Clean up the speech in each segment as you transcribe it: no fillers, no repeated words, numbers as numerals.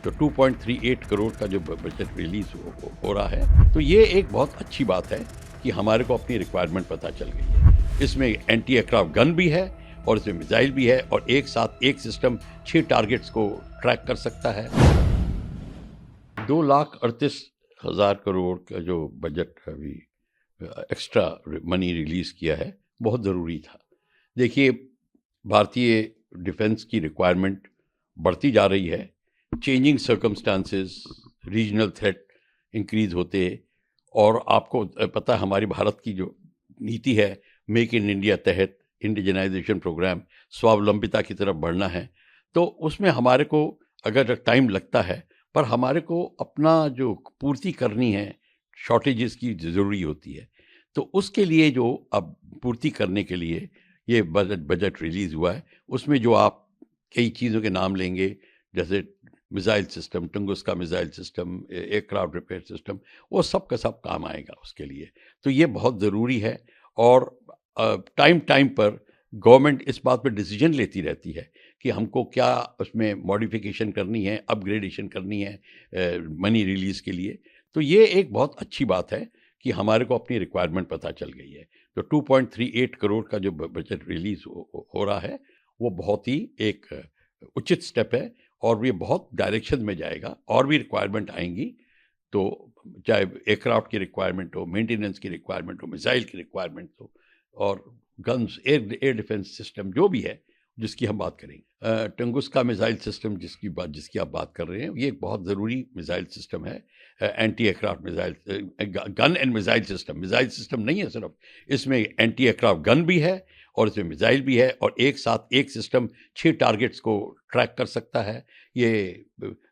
तो 2.38 करोड़ का जो बजट रिलीज हो रहा है, तो ये एक बहुत अच्छी बात है कि हमारे को अपनी रिक्वायरमेंट पता चल गई है। इसमें एंटी एयरक्राफ्ट गन भी है और इसमें मिसाइल भी है और एक साथ एक सिस्टम 6 टारगेट्स को ट्रैक कर सकता है। 2,38,000 करोड़ का जो बजट अभी एक्स्ट्रा मनी रिलीज किया है, बहुत ज़रूरी था। देखिए, भारतीय डिफेंस की रिक्वायरमेंट बढ़ती जा रही है। Changing circumstances, regional threat increase होते, और आपको पता है हमारी भारत की जो नीति है, मेक इन इंडिया तहत इंडिजनाइजेशन प्रोग्राम, स्वावलंबिता की तरफ बढ़ना है। तो उसमें हमारे को अगर टाइम लगता है, पर हमारे को अपना जो पूर्ति करनी है, शॉर्टेजेस की ज़रूरी होती है। तो उसके लिए जो अब पूर्ति करने के लिए ये बजट रिलीज़ हुआ है, उसमें जो आप कई चीज़ों के नाम लेंगे, जैसे missile system, Tunguska missile system, aircraft repair system, वो सब का सब काम आएगा उसके लिए। तो ये बहुत ज़रूरी है। और टाइम टाइम पर गवर्नमेंट इस बात पर डिसीजन लेती रहती है कि हमको क्या उसमें मॉडिफिकेशन करनी है, अपग्रेडेशन करनी है मनी रिलीज़ के लिए। तो ये एक बहुत अच्छी बात है कि हमारे को अपनी रिक्वायरमेंट पता चल गई है। तो 2.38 करोड़ का जो बजट रिलीज़ हो रहा है, वो बहुत ही एक उचित स्टेप है और ये बहुत डायरेक्शन में जाएगा। और भी रिक्वायरमेंट आएंगी, तो चाहे एयरक्राफ्ट की रिक्वायरमेंट हो, मेंटेनेंस की रिक्वायरमेंट हो, मिसाइल की रिक्वायरमेंट हो, और गन्स, एयर डिफेंस सिस्टम जो भी है जिसकी हम बात करेंगे। टंगुस्का मिसाइल सिस्टम जिसकी आप बात कर रहे हैं, ये एक बहुत ज़रूरी मिसाइल सिस्टम है। Anti aircraft missile gun and missile system नहीं है सिर्फ, इसमें एंटी एयरक्राफ्ट गन भी है और इसमें मिसाइल भी है और एक साथ एक सिस्टम 6 टारगेट्स को ट्रैक कर सकता है। ये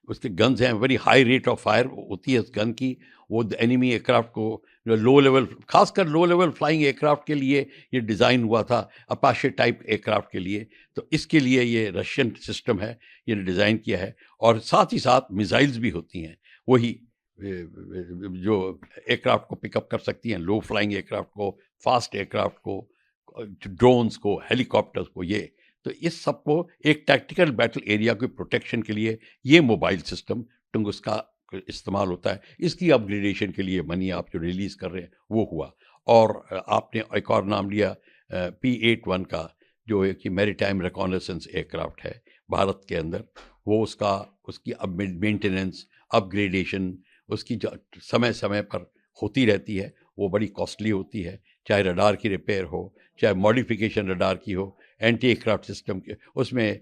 उसके गन्स हैं, very high rate of fire होती है उस गन की। वो एनिमी एयरक्राफ्ट को, जो लो लेवल, खासकर लो लेवल फ्लाइंग एयरक्राफ्ट के लिए ये डिज़ाइन हुआ था, अपाचे टाइप एयरक्राफ्ट के लिए। तो इसके लिए ये रशियन सिस्टम है, ये डिज़ाइन किया है। और साथ ही साथ मिसाइल्स भी होती हैं, वही जो एयरक्राफ्ट को पिकअप कर सकती हैं, लो फ्लाइंग एयरक्राफ्ट को, फास्ट एयरक्राफ्ट को, ड्रोन्स को, हेलीकॉप्टर्स को। ये तो इस सबको एक टैक्टिकल बैटल एरिया के प्रोटेक्शन के लिए ये मोबाइल सिस्टम टुंगुस्का इस्तेमाल होता है। इसकी अपग्रेडेशन के लिए मनी आप जो रिलीज कर रहे हैं वो हुआ। और आपने एक और नाम लिया P-81 का, जो है कि मैरीटाइम रिकॉनेसेंस एयरक्राफ्ट है भारत के अंदर। वो उसकी अब मेंटेनेंस, अपग्रेडेशन उसकी जो समय समय पर होती रहती है, वो बड़ी कॉस्टली होती है। चाहे रडार की रिपेयर हो, चाहे मॉडिफिकेशन रडार की हो, एंटी एयरक्राफ्ट सिस्टम के उसमें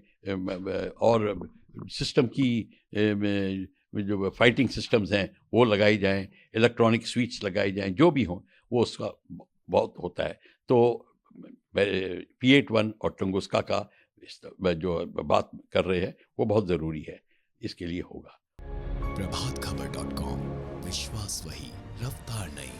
और सिस्टम की जो फाइटिंग सिस्टम्स हैं वो लगाई जाएं, इलेक्ट्रॉनिक स्विच लगाई जाएं, जो भी हों, वो उसका बहुत होता है। तो P-81 और टुंगुस्का का जो बात कर रहे हैं वो बहुत ज़रूरी है, इसके लिए होगा। प्रभातखबर.com, विश्वास वही, रफ्तार नहीं।